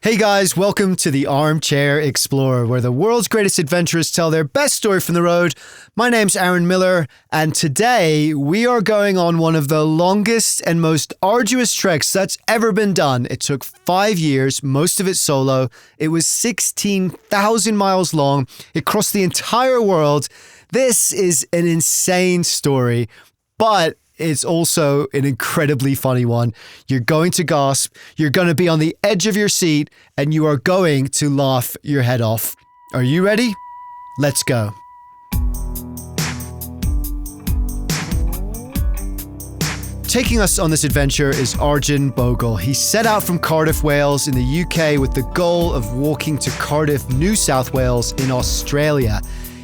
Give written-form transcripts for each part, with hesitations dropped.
Hey guys, welcome to the Armchair Explorer, where the world's greatest adventurers tell their best story from the road. My name's Aaron Miller, and today we are going on one of the longest and most arduous treks that's ever been done. It took 5 years, most of it solo. It was 16,000 miles long. It crossed the entire world. This is an insane story, but it's also an incredibly funny one. You're going to gasp, you're going to be on the edge of your seat, and you are going to laugh your head off. Are you ready? Let's go. Taking us on this adventure is Arjun Bhogal. He set out from Cardiff, Wales in the UK with the goal of walking to Cardiff, New South Wales in Australia.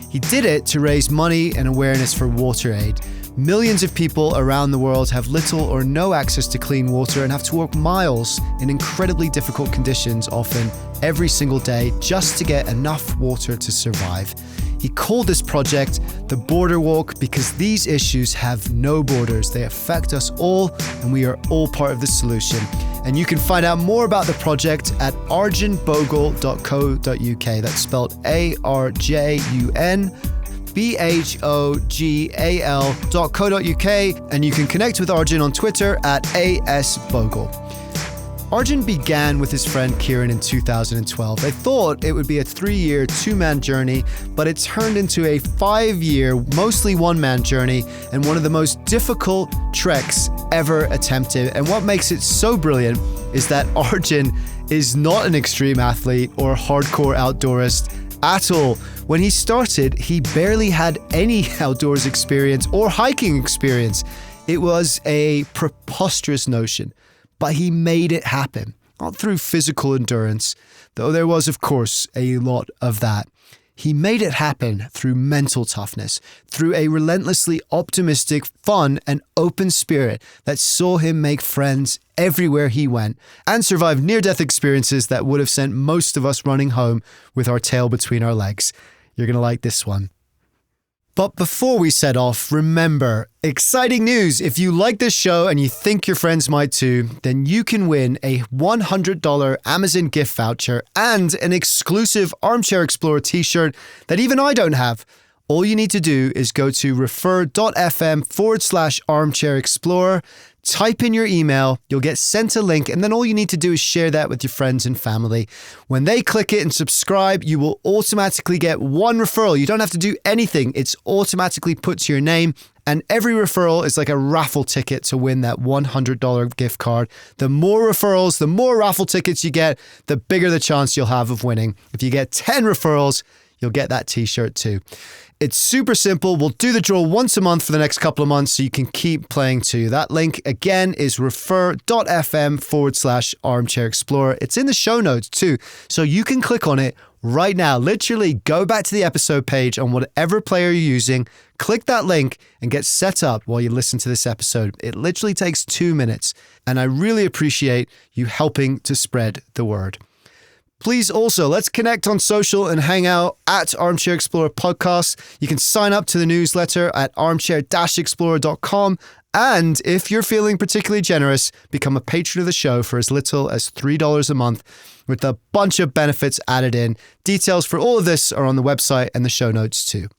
He did it to raise money and awareness for water aid. Millions of people around the world have little or no access to clean water and have to walk miles in incredibly difficult conditions, often every single day, just to get enough water to survive. He called this project the Borderwalk because these issues have no borders. They affect us all, and we are all part of the solution. And you can find out more about the project at arjunbhogal.co.uk. That's spelled ARJUNBHOGAL.co.uk, and you can connect with Arjun on Twitter at ASBogal. Arjun began with his friend Kieran in 2012. They thought it would be a 3-year, 2-man journey, but it turned into a 5-year, mostly 1-man journey, and one of the most difficult treks ever attempted. And what makes it so brilliant is that Arjun is not an extreme athlete or hardcore outdoorist at all. When he started, he barely had any outdoors experience or hiking experience. It was a preposterous notion, but he made it happen. Not through physical endurance, though there was, of course, a lot of that. He made it happen through mental toughness, through a relentlessly optimistic, fun, and open spirit that saw him make friends everywhere he went and survive near-death experiences that would have sent most of us running home with our tail between our legs. You're going to like this one. But before we set off, remember, exciting news! If you like this show and you think your friends might too, then you can win a $100 Amazon gift voucher and an exclusive Armchair Explorer t-shirt that even I don't have. All you need to do is go to refer.fm/armchair-explorer, type in your email, you'll get sent a link, and then all you need to do is share that with your friends and family. When they click it and subscribe, you will automatically get 1 referral. You don't have to do anything. It's automatically put to your name, and every referral is like a raffle ticket to win that $100 gift card. The more referrals, the more raffle tickets you get, the bigger the chance you'll have of winning. If you get 10 referrals, you'll get that t-shirt too. It's super simple. We'll do the draw once a month for the next couple of months so you can keep playing too. That link again is refer.fm/armchair-explorer. It's in the show notes too, so you can click on it right now. Literally go back to the episode page on whatever player you're using, click that link and get set up while you listen to this episode. It literally takes 2 minutes, and I really appreciate you helping to spread the word. Please also, let's connect on social and hang out at Armchair Explorer Podcast. You can sign up to the newsletter at armchair-explorer.com. And if you're feeling particularly generous, become a patron of the show for as little as $3 a month with a bunch of benefits added in. Details for all of this are on the website and the show notes too.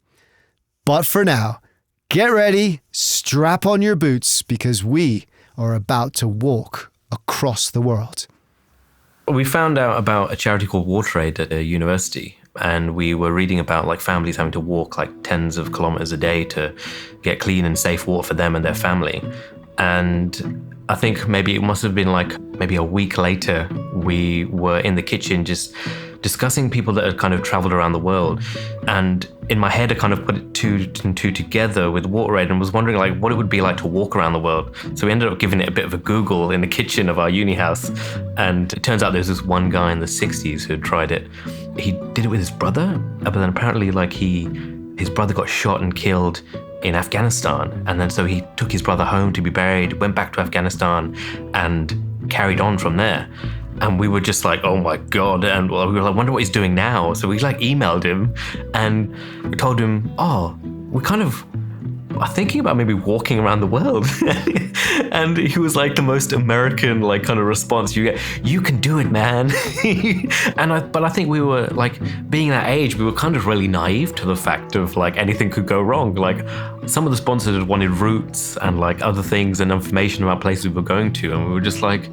But for now, get ready, strap on your boots, because we are about to walk across the world. We found out about a charity called Water Aid at a university, and we were reading about like families having to walk like tens of kilometers a day to get clean and safe water for them and their family. And I think maybe it must have been like maybe a week later, we were in the kitchen just discussing people that had kind of traveled around the world. And in my head, I kind of put it two and two together with Water Aid and was wondering like what it would be like to walk around the world. So we ended up giving it a bit of a Google in the kitchen of our uni house. And it turns out there's this one guy in the 60s who had tried it. He did it with his brother, but then apparently like his brother got shot and killed in Afghanistan. And then so he took his brother home to be buried, went back to Afghanistan and carried on from there. And we were just like, oh my God. And we were like, wonder what he's doing now. So we like emailed him and we told him, oh, we kind of thinking about maybe walking around the world. And he was like the most American like kind of response you get. You can do it, man. But I think we were like, being that age, we were kind of really naive to the fact of like anything could go wrong. Like some of the sponsors wanted routes and like other things and information about places we were going to, and we were just like,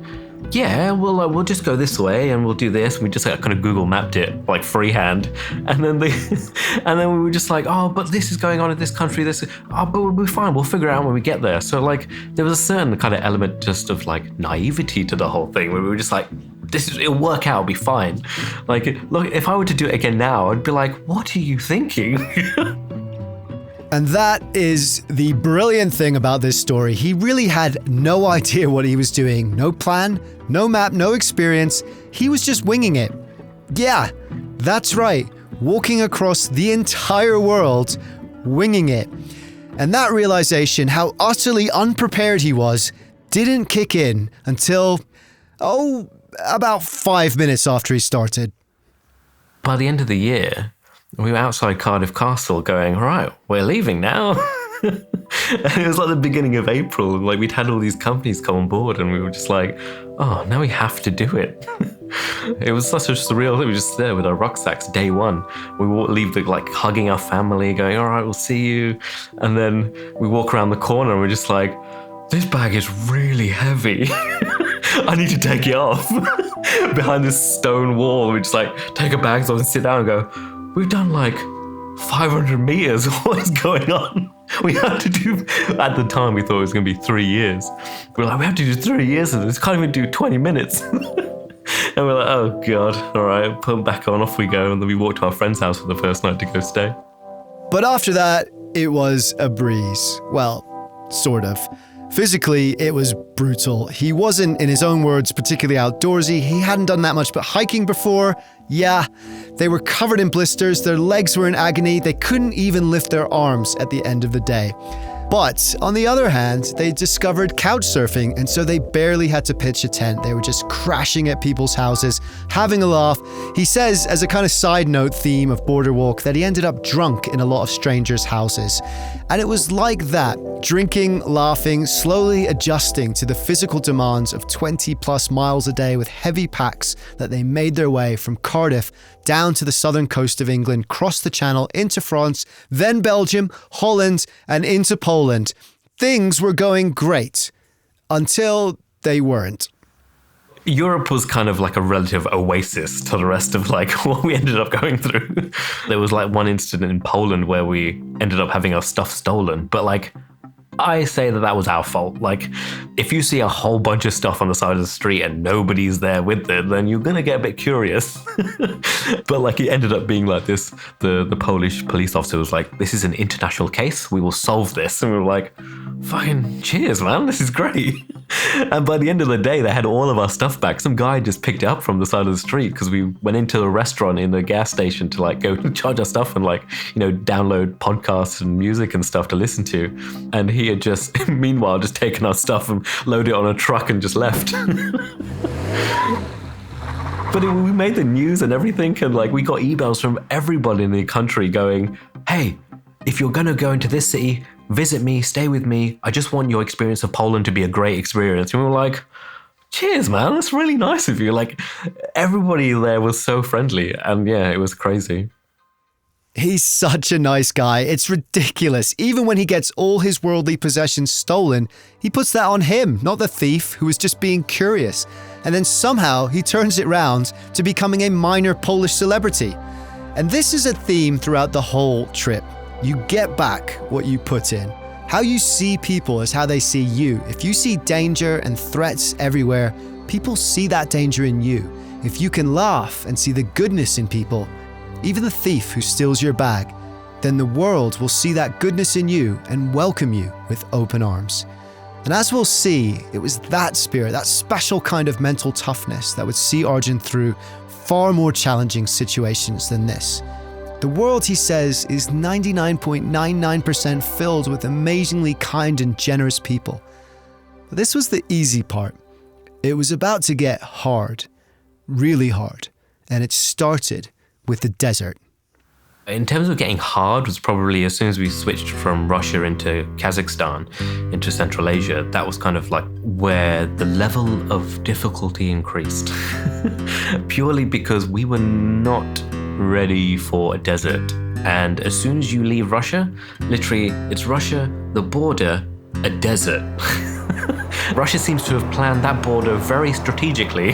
yeah, we'll just go this way and we'll do this. And we just like, kind of Google mapped it like freehand, and then we were just like, oh, but this is going on in this country. But we'll be fine. We'll figure it out when we get there. So like there was a certain kind of element just of like naivety to the whole thing, where we were just like, it'll work out, it'll be fine. Like, look, if I were to do it again now, I'd be like, what are you thinking? And that is the brilliant thing about this story. He really had no idea what he was doing. No plan, no map, no experience. He was just winging it. Yeah, that's right. Walking across the entire world, winging it. And that realization, how utterly unprepared he was, didn't kick in until, about 5 minutes after he started. By the end of the year, we were outside Cardiff Castle going, all right, we're leaving now. And it was like the beginning of April, and like we'd had all these companies come on board, and we were just like, oh, now we have to do it. It was such a surreal thing. We were just there with our rucksacks day one. We leave like hugging our family, going, all right, we'll see you. And then we walk around the corner and we're just like, this bag is really heavy. I need to take it off. Behind this stone wall, we just like take our bags off and sit down and go, we've done like 500 meters. What is going on? We have to do, at the time we thought it was going to be 3 years. We're like, we have to do 3 years of this. Can't even do 20 minutes. And we're like, oh God, all right, put them back on, off we go. And then we walked to our friend's house for the first night to go stay. But after that, it was a breeze. Well, sort of. Physically, it was brutal. He wasn't, in his own words, particularly outdoorsy. He hadn't done that much but hiking before. Yeah, they were covered in blisters, their legs were in agony, they couldn't even lift their arms at the end of the day. But on the other hand, they discovered couch surfing, and so they barely had to pitch a tent. They were just crashing at people's houses, having a laugh. He says, as a kind of side note theme of Borderwalk, that he ended up drunk in a lot of strangers' houses. And it was like that, drinking, laughing, slowly adjusting to the physical demands of 20 plus miles a day with heavy packs, that they made their way from Cardiff down to the southern coast of England, crossed the Channel into France, then Belgium, Holland, and into Poland. Things were going great until they weren't. Europe was kind of like a relative oasis to the rest of like what we ended up going through. There was like one incident in Poland where we ended up having our stuff stolen, but like I say that was our fault. Like, if you see a whole bunch of stuff on the side of the street and nobody's there with it, then you're gonna get a bit curious. But like, it ended up being like this. The Polish police officer was like, "This is an international case. We will solve this." And we were like, "Fucking cheers, man! This is great." And by the end of the day, they had all of our stuff back. Some guy just picked it up from the side of the street because we went into a restaurant in the gas station to like go charge our stuff and like, you know, download podcasts and music and stuff to listen to. And he had just, meanwhile, just taken our stuff and loaded it on a truck and just left. But we made the news and everything, and like we got emails from everybody in the country going, "Hey, if you're gonna go into this city, visit me, stay with me. I just want your experience of Poland to be a great experience." And we were like, "Cheers, man, that's really nice of you." Like, everybody there was so friendly, and yeah, it was crazy. He's such a nice guy. It's ridiculous. Even when he gets all his worldly possessions stolen, he puts that on him, not the thief who was just being curious. And then somehow he turns it round to becoming a minor Polish celebrity. And this is a theme throughout the whole trip. You get back what you put in. How you see people is how they see you. If you see danger and threats everywhere, people see that danger in you. If you can laugh and see the goodness in people, even the thief who steals your bag, then the world will see that goodness in you and welcome you with open arms. And as we'll see, it was that spirit, that special kind of mental toughness that would see Arjun through far more challenging situations than this. The world, he says, is 99.99% filled with amazingly kind and generous people. But this was the easy part. It was about to get hard, really hard, and it started with the desert. In terms of getting hard was probably as soon as we switched from Russia into Kazakhstan, into Central Asia, that was kind of like where the level of difficulty increased. Purely because we were not ready for a desert. And as soon as you leave Russia, literally it's Russia, the border, a desert. Russia seems to have planned that border very strategically.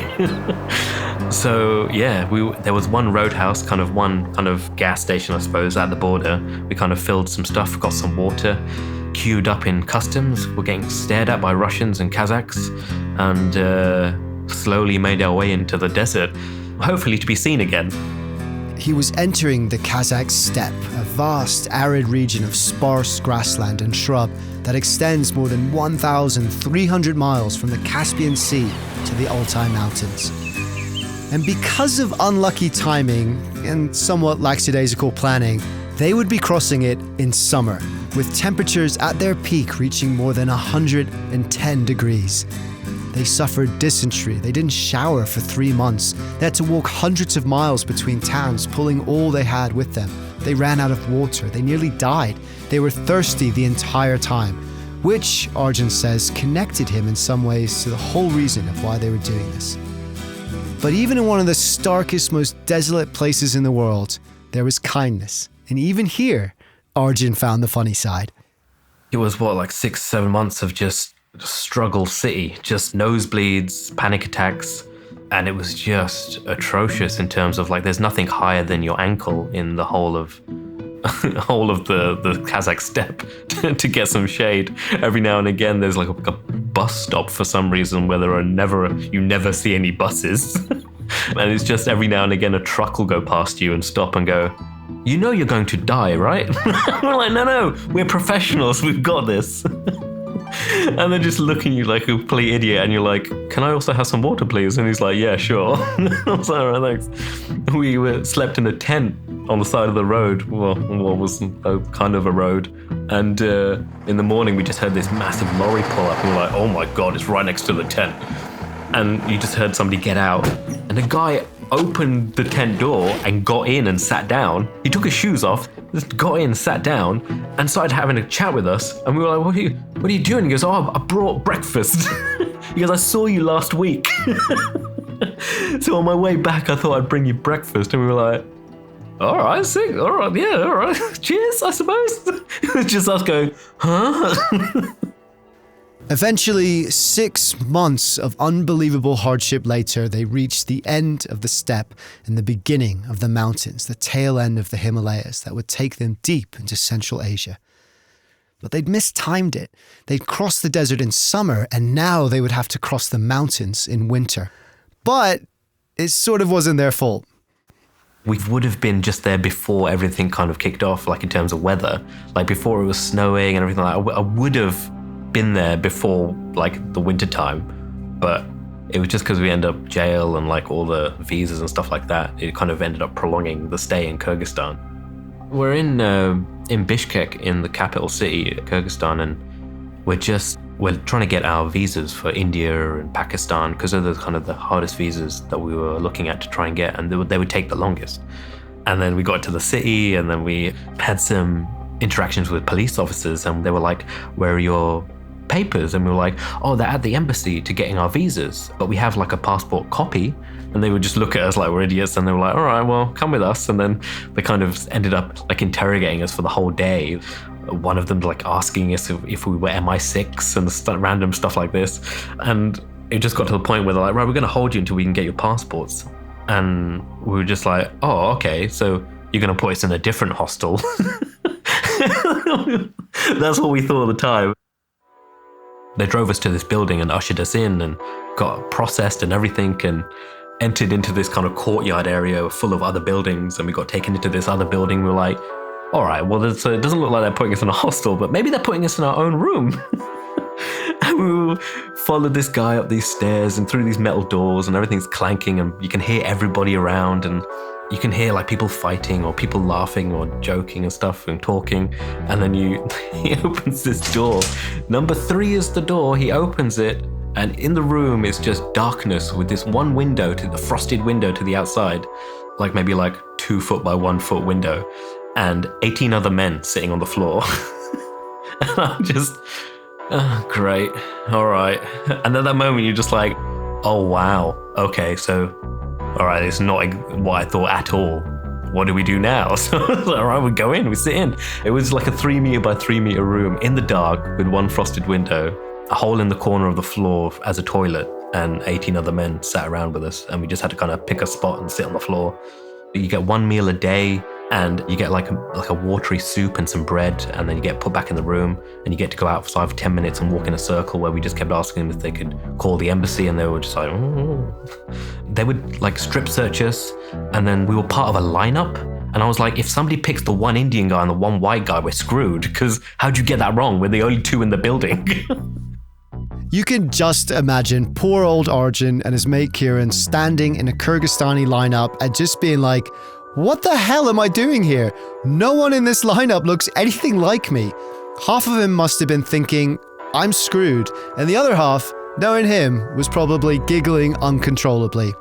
So yeah, there was one roadhouse, one kind of gas station, I suppose, at the border. We kind of filled some stuff, got some water, queued up in customs. We're getting stared at by Russians and Kazakhs, and slowly made our way into the desert, hopefully to be seen again. He was entering the Kazakh steppe, a vast arid region of sparse grassland and shrub that extends more than 1,300 miles from the Caspian Sea to the Altai Mountains. And because of unlucky timing and somewhat lackadaisical planning, they would be crossing it in summer, with temperatures at their peak reaching more than 110 degrees. They suffered dysentery. They didn't shower for 3 months. They had to walk hundreds of miles between towns, pulling all they had with them. They ran out of water. They nearly died. They were thirsty the entire time, which, Arjun says, connected him in some ways to the whole reason of why they were doing this. But even in one of the starkest, most desolate places in the world, there was kindness. And even here, Arjun found the funny side. It was 6-7 months of just struggle city, just nosebleeds, panic attacks, and it was just atrocious in terms of there's nothing higher than your ankle in the whole of the Kazakh steppe to get some shade. Every now and again there's a bus stop for some reason where you never see any buses. And it's just every now and again a truck will go past you and stop and go, "You know you're going to die, right?" We're like, no, we're professionals, we've got this. And they're just looking at you like a complete idiot, and you're like, "Can I also have some water, please?" And he's like, "Yeah, sure." I was like, "All right, thanks." We slept in a tent on the side of the road, well, what was kind of a road. And in the morning, we just heard this massive lorry pull up, and we're like, "Oh my God, it's right next to the tent." And you just heard somebody get out, and a guy opened the tent door and got in and sat down. He took his shoes off, just got in, sat down, and started having a chat with us. And we were like, what are you doing? He goes, "Oh, I brought breakfast." He goes, "I saw you last week." So on my way back, I thought I'd bring you breakfast. And we were like, "All right, sick. All right, yeah, all right. Cheers, I suppose." It was just us going, "Huh?" Eventually, 6 months of unbelievable hardship later, they reached the end of the steppe and the beginning of the mountains, the tail end of the Himalayas that would take them deep into Central Asia. But they'd mistimed it. They'd crossed the desert in summer, and now they would have to cross the mountains in winter. But it sort of wasn't their fault. We would have been just there before everything kind of kicked off, in terms of weather. Before it was snowing and everything like that, I would have been there before the winter time, but it was just because we ended up jail and all the visas and stuff like that. It kind of ended up prolonging the stay in Kyrgyzstan. We're in Bishkek, in the capital city, Kyrgyzstan, and we're trying to get our visas for India and Pakistan because they're the hardest visas that we were looking at to try and get, and they would take the longest. And then we got to the city, and then we had some interactions with police officers, and they were like, "Where are your papers?" And we were like, "Oh, they're at the embassy to getting our visas, but we have a passport copy." And they would just look at us like we're idiots, and they were like, "All right, well, come with us." And then they kind of ended up interrogating us for the whole day. One of them asking us if we were MI6 and random stuff like this. And it just got to the point where they're like, "Right, we're going to hold you until we can get your passports." And we were just like, "Oh, okay, so you're going to put us in a different hostel." That's what we thought at the time. They drove us to this building and ushered us in and got processed and everything, and entered into this kind of courtyard area full of other buildings, and we got taken into this other building. We were like, "All right, well, it doesn't look like they're putting us in a hostel, but maybe they're putting us in our own room." And we followed this guy up these stairs and through these metal doors, and everything's clanking, and you can hear everybody around, and you can hear people fighting or people laughing or joking and stuff and talking. And then he opens this door. Number 3 is the door. He opens it, and in the room is just darkness with this one window, to the frosted window to the outside, maybe 2 foot by 1 foot window. and 18 other men sitting on the floor. And I'm just, oh, great, all right. And at that moment, you're just like, oh, wow, okay, so, all right, it's not what I thought at all. What do we do now? So, all right, we go in, we sit in. It was like a 3 meter by 3 meter room in the dark with one frosted window, a hole in the corner of the floor as a toilet, and 18 other men sat around with us, and we just had to kind of pick a spot and sit on the floor. You get one meal a day, and you get like a watery soup and some bread, and then you get put back in the room, and you get to go outside for 10 minutes and walk in a circle where we just kept asking them if they could call the embassy, and they were just like, They would like strip search us, and then we were part of a lineup. And I was like, if somebody picks the one Indian guy and the one white guy, we're screwed, because how'd you get that wrong? We're the only two in the building. You can just imagine poor old Arjun and his mate Kieran standing in a Kyrgyzstani lineup and just being like, what the hell am I doing here? No one in this lineup looks anything like me. Half of him must have been thinking, I'm screwed, and the other half, knowing him, was probably giggling uncontrollably.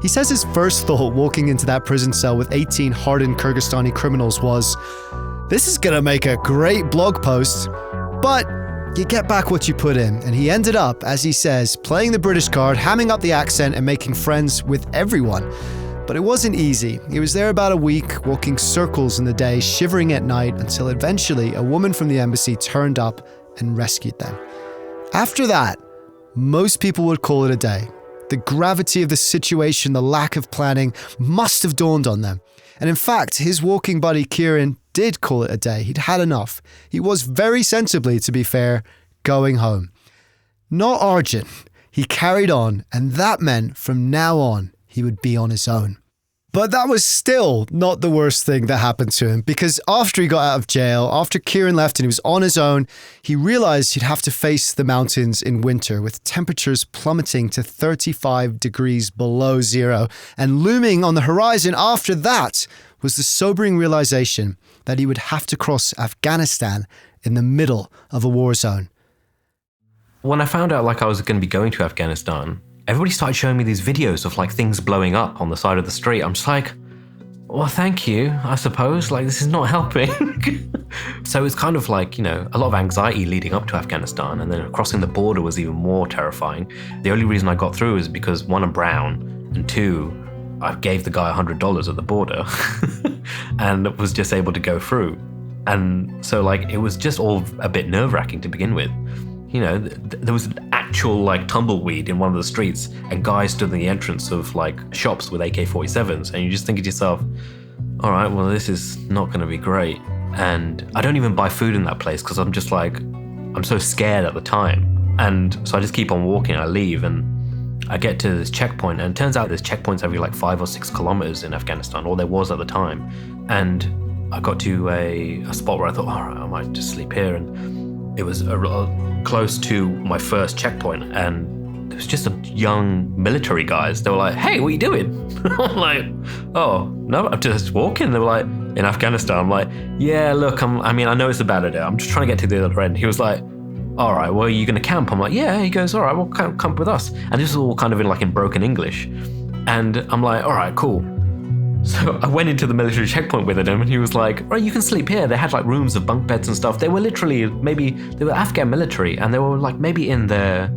He says his first thought walking into that prison cell with 18 hardened Kyrgyzstani criminals was, this is gonna make a great blog post, but you get back what you put in, and he ended up, as he says, playing the British card, hamming up the accent and making friends with everyone. But it wasn't easy. He was there about a week, walking circles in the day, shivering at night, until eventually a woman from the embassy turned up and rescued them. After that, most people would call it a day. The gravity of the situation, the lack of planning, must have dawned on them. And in fact, his walking buddy Kieran did call it a day. He'd had enough. He was very sensibly, to be fair, going home. Not Arjun. He carried on, and that meant from now on, he would be on his own. But that was still not the worst thing that happened to him, because after he got out of jail, after Kieran left and he was on his own, he realized he'd have to face the mountains in winter with temperatures plummeting to 35 degrees below zero. And looming on the horizon after that was the sobering realization that he would have to cross Afghanistan in the middle of a war zone. When I found out I was going to be going to Afghanistan, everybody started showing me these videos of things blowing up on the side of the street. I'm just like, well, thank you, I suppose. This is not helping. So it's kind of a lot of anxiety leading up to Afghanistan, and then crossing the border was even more terrifying. The only reason I got through is because, one, I'm brown, and two, I gave the guy $100 at the border and was just able to go through. And so it was just all a bit nerve-wracking to begin with. There was an actual tumbleweed in one of the streets, and guys stood in the entrance of shops with AK-47s, and you just think to yourself, all right, well, this is not going to be great. And I don't even buy food in that place because I'm just I'm so scared at the time. And so I just keep on walking. I leave and I get to this checkpoint, and it turns out there's checkpoints every 5 or 6 kilometers in Afghanistan, or there was at the time. And I got to a spot where I thought, all right, I might just sleep here. And it was close to my first checkpoint, and there was just some young military guys. They were like, hey, what are you doing? I'm like, oh, no, I'm just walking. They were like, in Afghanistan. I'm like, yeah, look, I know it's a bad idea. I'm just trying to get to the other end. He was like, all right, well, are you going to camp? I'm like, yeah. He goes, all right, well, camp with us. And this is all kind of in broken English. And I'm like, all right, cool. So I went into the military checkpoint with him, and he was like, right, you can sleep here. They had rooms of bunk beds and stuff. They were literally, they were Afghan military, and they were maybe in their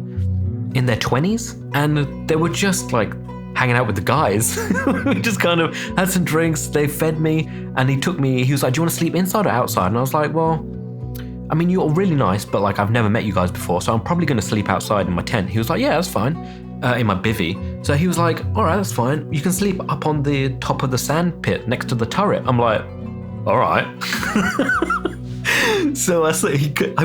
20s, and they were just hanging out with the guys. We just kind of had some drinks. They fed me, and he was like, do you want to sleep inside or outside? And I was like, well, you're really nice, but I've never met you guys before, so I'm probably going to sleep outside in my tent. He was like, yeah, that's fine. In my bivvy. So he was like, all right, that's fine. You can sleep up on the top of the sand pit next to the turret. I'm like, all right. So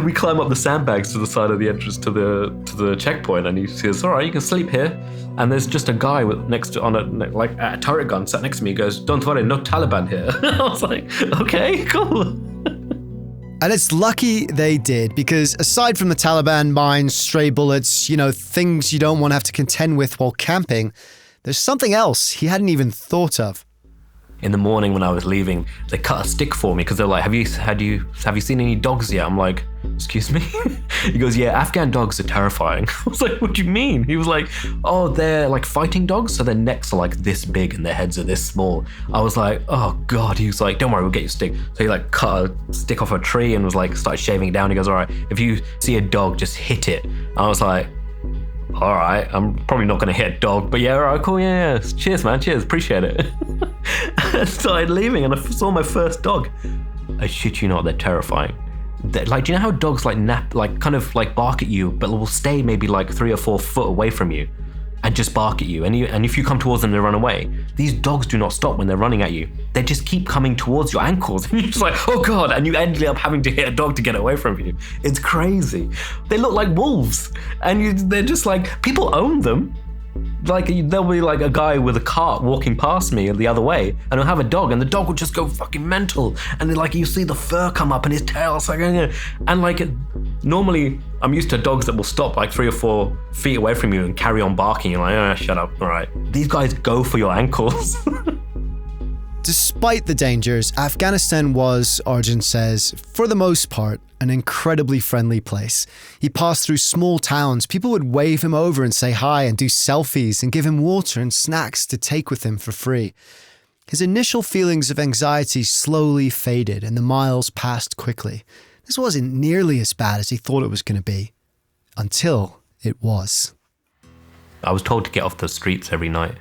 we climb up the sandbags to the side of the entrance to the checkpoint, and he says, all right, you can sleep here. And there's just a guy on a turret gun sat next to me. He goes, don't worry, no Taliban here. I was like, okay, cool. And it's lucky they did, because aside from the Taliban, mines, stray bullets, things you don't want to have to contend with while camping, there's something else he hadn't even thought of. in the morning when I was leaving, they cut a stick for me because they're like, have you seen any dogs yet? I'm like, excuse me? He goes, yeah, Afghan dogs are terrifying. I was like, what do you mean? He was like, oh, they're like fighting dogs, so their necks are like this big and their heads are this small. I was like, oh God. He was like, don't worry, we'll get you a stick. So he like cut a stick off a tree and was like, started shaving it down. He goes, all right, if you see a dog, just hit it. I was like, all right, I'm probably not going to hit a dog, but yeah, all right, cool, yeah. Cheers, man, cheers, appreciate it. I started leaving and I saw my first dog. I shit you not, they're terrifying. Like, do you know how dogs like nap, like kind of like bark at you, but will stay maybe like 3 or 4 foot away from you and just bark at you, and if you come towards them, they run away. These dogs do not stop when they're running at you. They just keep coming towards your ankles, and you're just like, oh God, and you end up having to hit a dog to get away from you. It's crazy. They look like wolves, and they're just like, people own them. Like, there'll be like a guy with a cart walking past me the other way, and he'll have a dog, and the dog will just go fucking mental, and then like you see the fur come up and his tail's like, and like normally I'm used to dogs that will stop like 3 or 4 feet away from you and carry on barking. You're like, oh, shut up, all right. These guys go for your ankles. Despite the dangers, Afghanistan was, Arjun says, for the most part, an incredibly friendly place. He passed through small towns. People would wave him over and say hi and do selfies and give him water and snacks to take with him for free. His initial feelings of anxiety slowly faded and the miles passed quickly. This wasn't nearly as bad as he thought it was going to be. Until it was. I was told to get off the streets every night,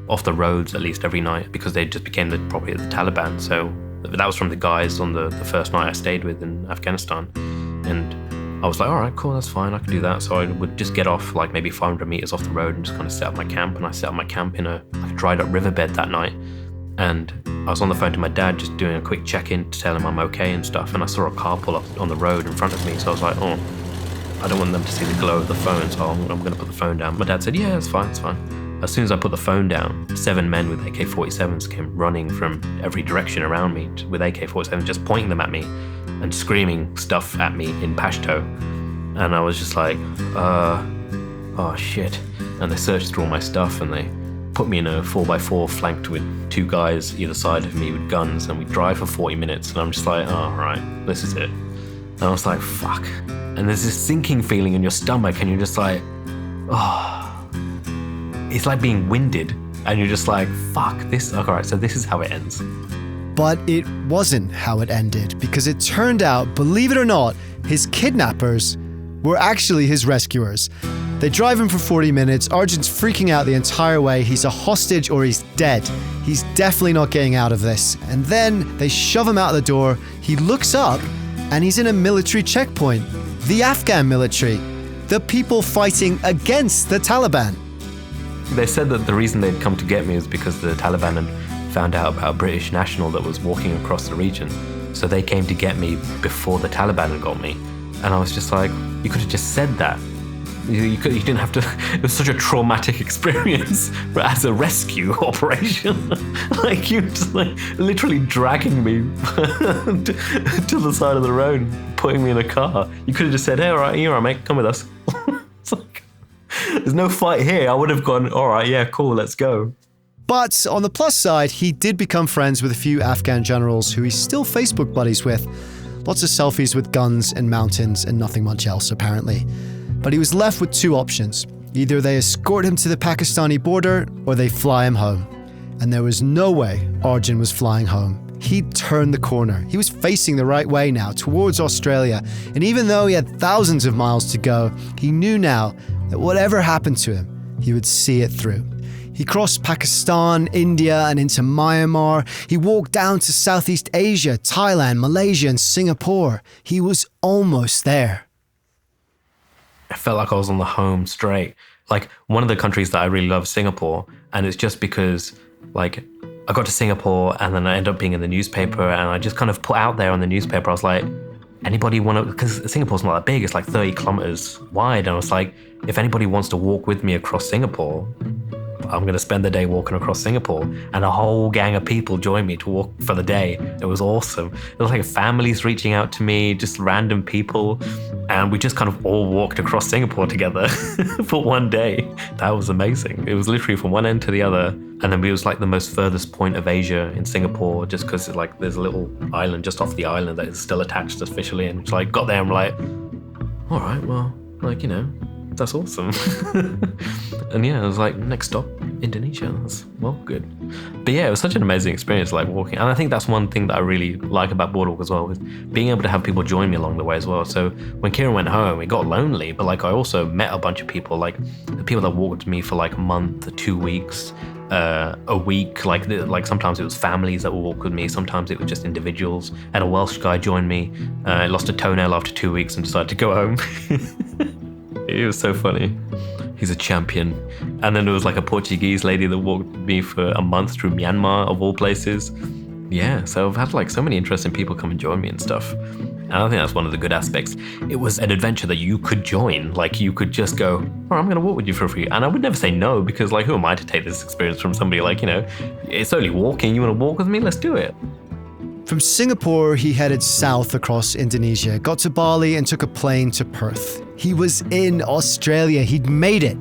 off the roads at least every night, because they just became the property of the Taliban. So that was from the guys on the first night I stayed with in Afghanistan. And I was like, all right, cool, that's fine, I can do that. So I would just get off like maybe 500 meters off the road and just kind of set up my camp. And I set up my camp in a dried up riverbed that night. And I was on the phone to my dad just doing a quick check-in to tell him I'm okay and stuff. And I saw a car pull up on the road in front of me. So I was like, oh, I don't want them to see the glow of the phone, so I'm going to put the phone down. My dad said, yeah, it's fine, it's fine. As soon as I put the phone down, 7 men with AK-47s came running from every direction around me with AK-47s, just pointing them at me and screaming stuff at me in Pashto. And I was just like, oh shit. And they searched through all my stuff and they put me in a 4x4 flanked with 2 guys either side of me with guns, and we drive for 40 minutes and I'm just like, oh, right, this is it. And I was like, fuck. And there's this sinking feeling in your stomach and you're just like, oh, it's like being winded. And you're just like, fuck, this, all right, so this is how it ends. But it wasn't how it ended, because it turned out, believe it or not, his kidnappers were actually his rescuers. They drive him for 40 minutes. Arjun's freaking out the entire way. He's a hostage or he's dead. He's definitely not getting out of this. And then they shove him out the door. He looks up and he's in a military checkpoint. The Afghan military, the people fighting against the Taliban. They said that the reason they'd come to get me is because the Taliban had found out about a British national that was walking across the region. So they came to get me before the Taliban had got me. And I was just like, you could have just said that. You didn't have to. It was such a traumatic experience as a rescue operation. Like, you just like literally dragging me to the side of the road, putting me in a car. You could have just said, hey, all right, you're all right, mate, come with us. It's like, there's no fight here. I would have gone, all right, yeah, cool, let's go. But on the plus side, he did become friends with a few Afghan generals who he's still Facebook buddies with. Lots of selfies with guns and mountains and nothing much else, apparently. But he was left with 2 options. Either they escort him to the Pakistani border or they fly him home. And there was no way Arjun was flying home. He'd turned the corner. He was facing the right way now, towards Australia. And even though he had thousands of miles to go, he knew now that whatever happened to him, he would see it through. He crossed Pakistan, India, and into Myanmar. He walked down to Southeast Asia, Thailand, Malaysia, and Singapore. He was almost there. I felt like I was on the home straight. Like, one of the countries that I really love is Singapore, and it's just because, like, I got to Singapore and then I ended up being in the newspaper, and I just kind of put out there on the newspaper, I was like, anybody want to, because Singapore's not that big, it's like 30 kilometers wide, and I was like, if anybody wants to walk with me across Singapore, I'm going to spend the day walking across Singapore. And a whole gang of people joined me to walk for the day. It was awesome. It was like families reaching out to me, just random people. And we just kind of all walked across Singapore together for one day. That was amazing. It was literally from one end to the other. And then it was like the most furthest point of Asia in Singapore, just because like there's a little island just off the island that is still attached officially. And it's like got there and I'm like, all right, well, like, you know, that's awesome. And yeah, it was like, next stop, Indonesia. That's, well, good. But yeah, it was such an amazing experience, like walking. And I think that's one thing that I really like about Borderwalk as well, is being able to have people join me along the way as well. So when Kieran went home, it got lonely, but like I also met a bunch of people, like the people that walked with me for like a month, 2 weeks, a week. Like sometimes it was families that would walk with me, sometimes it was just individuals. And a Welsh guy joined me. I lost a toenail after 2 weeks and decided to go home. It was so funny. He's a champion. And then there was like a Portuguese lady that walked with me for a month through Myanmar, of all places. Yeah, so I've had like so many interesting people come and join me and stuff. And I think that's one of the good aspects. It was an adventure that you could join. Like you could just go, oh, I'm going to walk with you for free. And I would never say no, because like, who am I to take this experience from somebody like, you know, it's only walking. You want to walk with me? Let's do it. From Singapore, he headed south across Indonesia, got to Bali and took a plane to Perth. He was in Australia. He'd made it.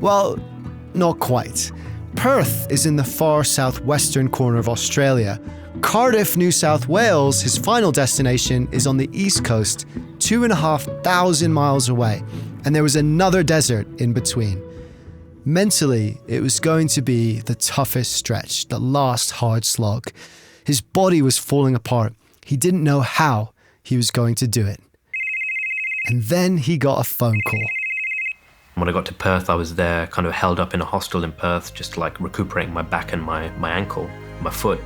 Well, not quite. Perth is in the far southwestern corner of Australia. Cardiff, New South Wales, his final destination, is on the east coast, 2,500 miles away, and there was another desert in between. Mentally, it was going to be the toughest stretch, the last hard slog. His body was falling apart. He didn't know how he was going to do it. And then he got a phone call. When I got to Perth, I was there kind of held up in a hostel in Perth, just like recuperating my back and my ankle, my foot.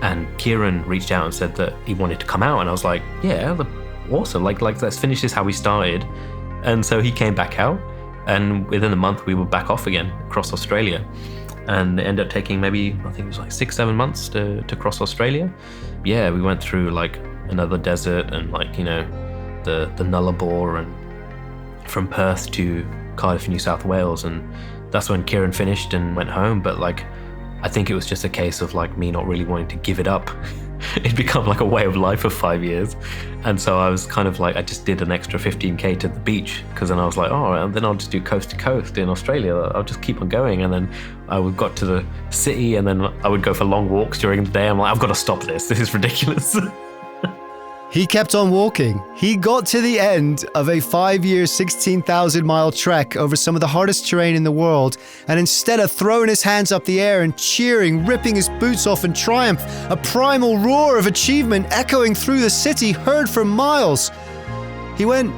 And Kieran reached out and said that he wanted to come out. And I was like, yeah, awesome. Like let's finish this how we started. And so he came back out. And within a month, we were back off again across Australia. And it ended up taking maybe, I think it was like 6-7 months to cross Australia. Yeah, we went through like another desert and like, you know, the Nullarbor and from Perth to Cardiff, New South Wales. And that's when Kieran finished and went home. But like, I think it was just a case of like me not really wanting to give it up. It'd become like a way of life for 5 years. And so I was kind of like, I just did an extra 15K to the beach, because then I was like, oh, and then I'll just do coast to coast in Australia. I'll just keep on going. And then I would got to the city and then I would go for long walks during the day. I'm like, I've got to stop this. This is ridiculous. He kept on walking. He got to the end of a 5-year, 16,000-mile trek over some of the hardest terrain in the world, and instead of throwing his hands up the air and cheering, ripping his boots off in triumph, a primal roar of achievement echoing through the city heard for miles, he went,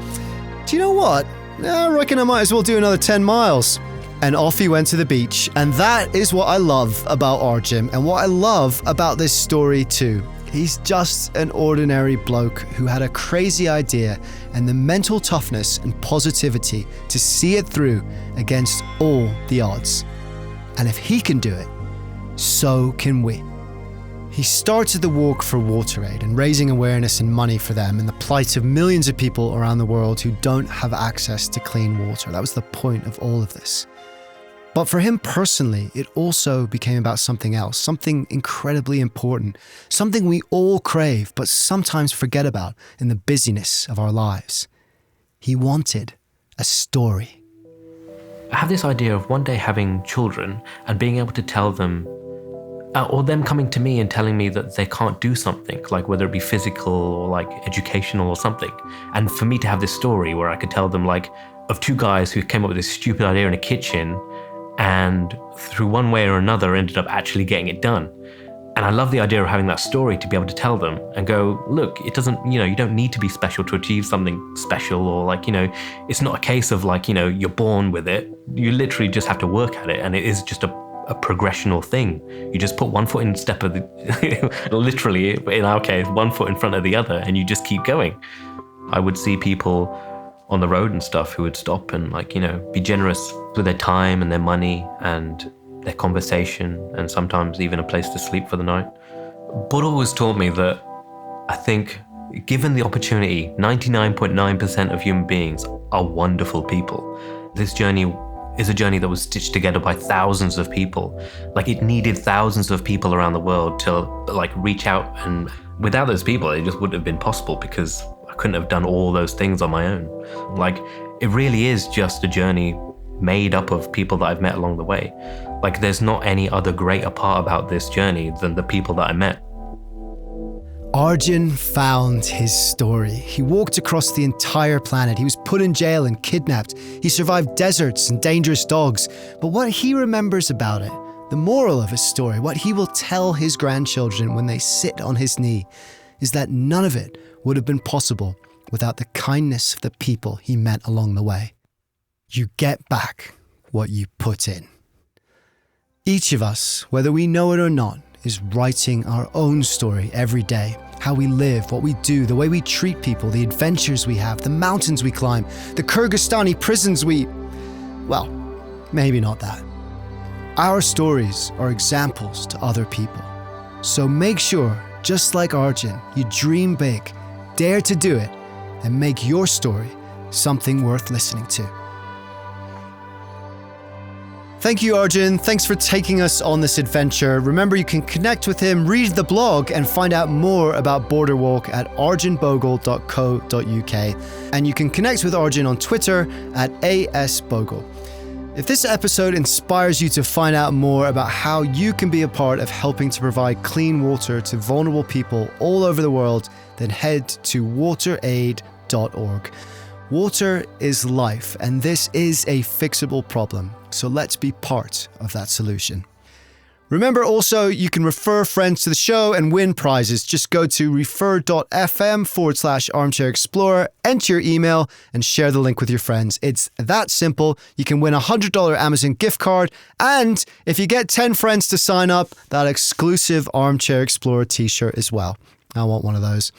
do you know what? I reckon I might as well do another 10 miles. And off he went to the beach. And that is what I love about Arjun, and what I love about this story too. He's just an ordinary bloke who had a crazy idea and the mental toughness and positivity to see it through against all the odds. And if he can do it, so can we. He started the Walk for WaterAid and raising awareness and money for them and the plight of millions of people around the world who don't have access to clean water. That was the point of all of this. But for him personally, it also became about something else, something incredibly important, something we all crave but sometimes forget about in the busyness of our lives. He wanted a story. I have this idea of one day having children and being able to tell them, or them coming to me and telling me that they can't do something, like whether it be physical or like educational or something. And for me to have this story where I could tell them like of two guys who came up with this stupid idea in a kitchen and through one way or another ended up actually getting it done. And I love the idea of having that story to be able to tell them and go, look, it doesn't, you don't need to be special to achieve something special, or like, it's not a case of like, you're born with it. You literally just have to work at it. And it is just a progressional thing. You just put one foot in step of the, literally in our case, one foot in front of the other, and you just keep going. I would see people on the road and stuff who would stop and like, be generous with their time and their money and their conversation and sometimes even a place to sleep for the night. But always taught me that I think given the opportunity, 99.9% of human beings are wonderful people. This journey is a journey that was stitched together by thousands of people. Like, it needed thousands of people around the world to like reach out, and without those people, it just wouldn't have been possible because I couldn't have done all those things on my own. Like, it really is just a journey made up of people that I've met along the way. Like, there's not any other greater part about this journey than the people that I met. Arjun found his story. He walked across the entire planet. He was put in jail and kidnapped. He survived deserts and dangerous dogs. But what he remembers about it, the moral of his story, what he will tell his grandchildren when they sit on his knee, is that none of it would have been possible without the kindness of the people he met along the way. You get back what you put in. Each of us, whether we know it or not, is writing our own story every day. How we live, what we do, the way we treat people, the adventures we have, the mountains we climb, the Kyrgyzstani prisons well, maybe not that. Our stories are examples to other people. So make sure, just like Arjun, you dream big, dare to do it, and make your story something worth listening to. Thank you, Arjun. Thanks for taking us on this adventure. Remember, you can connect with him, read the blog, and find out more about Borderwalk at arjunbhogal.co.uk. And you can connect with Arjun on Twitter at @asbogal. If this episode inspires you to find out more about how you can be a part of helping to provide clean water to vulnerable people all over the world, then head to wateraid.org. Water is life, and this is a fixable problem. So let's be part of that solution. Remember also, you can refer friends to the show and win prizes. Just go to refer.fm/armchair-explorer, enter your email, and share the link with your friends. It's that simple. You can win a $100 Amazon gift card. And if you get 10 friends to sign up, that exclusive Armchair Explorer t-shirt as well. I want one of those.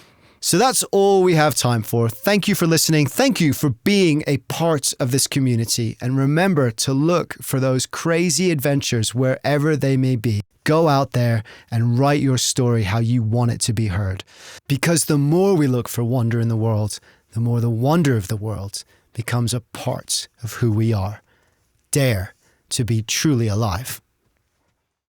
So that's all we have time for. Thank you for listening. Thank you for being a part of this community. And remember to look for those crazy adventures wherever they may be. Go out there and write your story how you want it to be heard. Because the more we look for wonder in the world, the more the wonder of the world becomes a part of who we are. Dare to be truly alive.